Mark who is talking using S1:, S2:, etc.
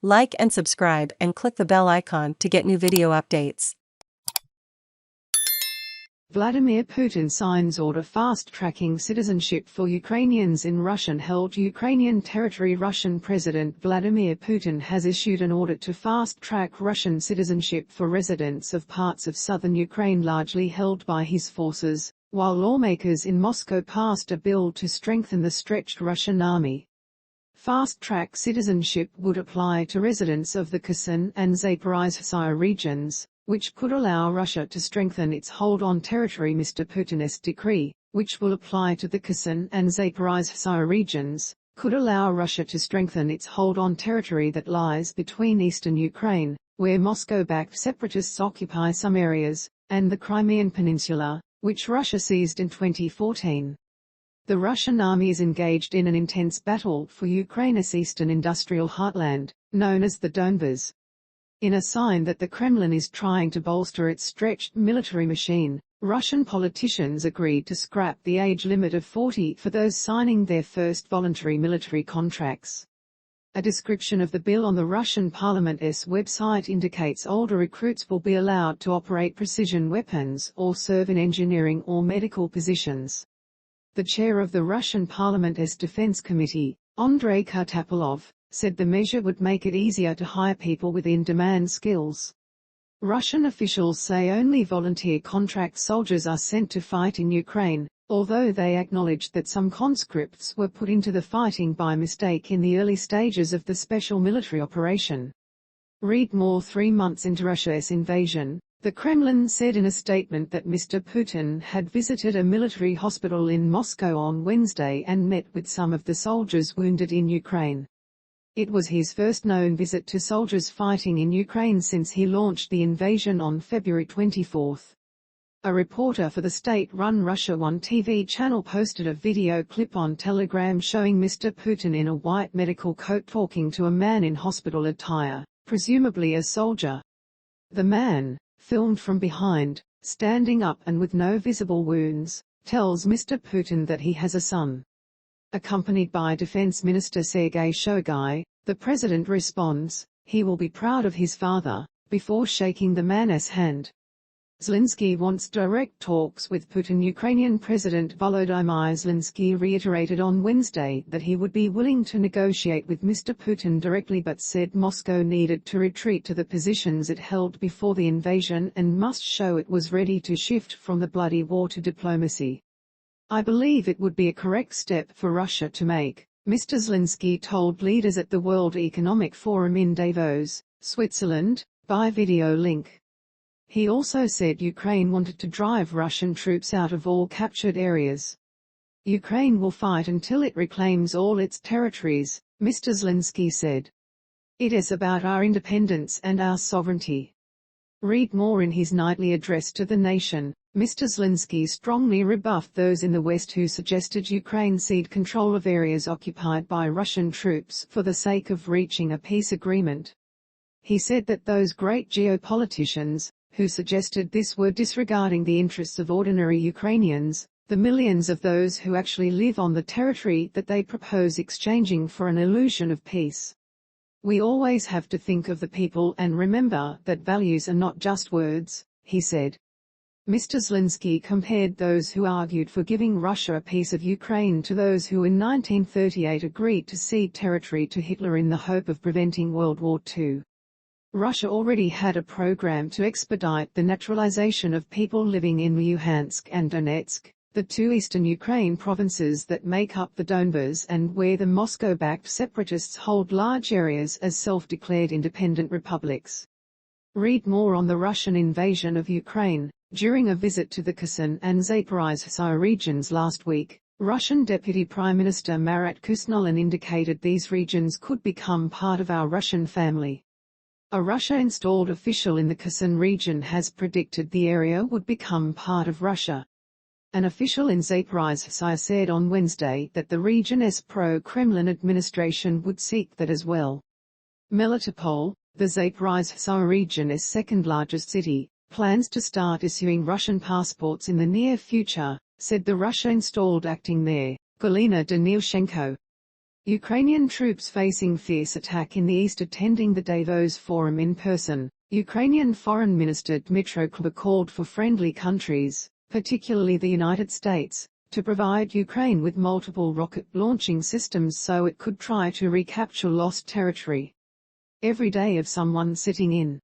S1: Like and subscribe and click the bell icon to get new video updates.
S2: Vladimir Putin signs order fast-tracking citizenship for Ukrainians in Russian-held Ukrainian territory. Russian President Vladimir Putin has issued an order to fast-track Russian citizenship for residents of parts of southern Ukraine largely held by his forces, while lawmakers in Moscow passed a bill to strengthen the stretched Russian army. Fast-track citizenship would apply to residents of the Kherson and Zaporizhzhia regions, which could allow Russia to strengthen its hold on territory. Mr. Putin's decree, which will apply to the Kherson and Zaporizhzhia regions, could allow Russia to strengthen its hold on territory that lies between eastern Ukraine, where Moscow-backed separatists occupy some areas, and the Crimean Peninsula, which Russia seized in 2014. The Russian army is engaged in an intense battle for Ukraine's eastern industrial heartland, known as the Donbas. In a sign that the Kremlin is trying to bolster its stretched military machine, Russian politicians agreed to scrap the age limit of 40 for those signing their first voluntary military contracts. A description of the bill on the Russian parliament's website indicates older recruits will be allowed to operate precision weapons or serve in engineering or medical positions. The chair of the Russian parliament's defense committee, Andrei Kartapolov, said the measure would make it easier to hire people with in-demand skills. Russian officials say only volunteer contract soldiers are sent to fight in Ukraine, although they acknowledged that some conscripts were put into the fighting by mistake in the early stages of the special military operation. Read more. 3 months into Russia's invasion, the Kremlin said in a statement that Mr. Putin had visited a military hospital in Moscow on Wednesday and met with some of the soldiers wounded in Ukraine. It was his first known visit to soldiers fighting in Ukraine since he launched the invasion on February 24. A reporter for the state-run Russia One TV channel posted a video clip on Telegram showing Mr. Putin in a white medical coat talking to a man in hospital attire, presumably a soldier. The man, filmed from behind, standing up and with no visible wounds, tells Mr. Putin that he has a son. Accompanied by Defense Minister Sergei Shoigu, the president responds, "He will be proud of his father," before shaking the man's hand. Zelensky wants direct talks with Putin. Ukrainian President Volodymyr Zelensky reiterated on Wednesday that he would be willing to negotiate with Mr. Putin directly but said Moscow needed to retreat to the positions it held before the invasion and must show it was ready to shift from the bloody war to diplomacy. "I believe it would be a correct step for Russia to make," Mr. Zelensky told leaders at the World Economic Forum in Davos, Switzerland, by video link. He also said Ukraine wanted to drive Russian troops out of all captured areas. "Ukraine will fight until it reclaims all its territories," Mr. Zelensky said. "It is about our independence and our sovereignty." Read more. In his nightly address to the nation, Mr. Zelensky strongly rebuffed those in the West who suggested Ukraine cede control of areas occupied by Russian troops for the sake of reaching a peace agreement. He said that those great geopoliticians, who suggested this, were disregarding the interests of ordinary Ukrainians, the millions of those who actually live on the territory that they propose exchanging for an illusion of peace. "We always have to think of the people and remember that values are not just words," he said. Mr. Zelensky compared those who argued for giving Russia a piece of Ukraine to those who in 1938 agreed to cede territory to Hitler in the hope of preventing World War II. Russia already had a program to expedite the naturalization of people living in Luhansk and Donetsk, the two eastern Ukraine provinces that make up the Donbas and where the Moscow-backed separatists hold large areas as self-declared independent republics. Read more on the Russian invasion of Ukraine. During a visit to the Kherson and Zaporizhzhia regions last week, Russian Deputy Prime Minister Marat Kusnulin indicated these regions could become part of our Russian family. A Russia-installed official in the Kherson region has predicted the area would become part of Russia. An official in Zaporizhzhia said on Wednesday that the region's pro-Kremlin administration would seek that as well. Melitopol, the Zaporizhzhia region's second-largest city, plans to start issuing Russian passports in the near future, said the Russia-installed acting mayor, Galina Danilchenko. Ukrainian troops facing fierce attack in the east attending the Davos Forum in person. Ukrainian Foreign Minister Dmytro Kuleba called for friendly countries, particularly the United States, to provide Ukraine with multiple rocket launching systems so it could try to recapture lost territory. Every day of someone sitting in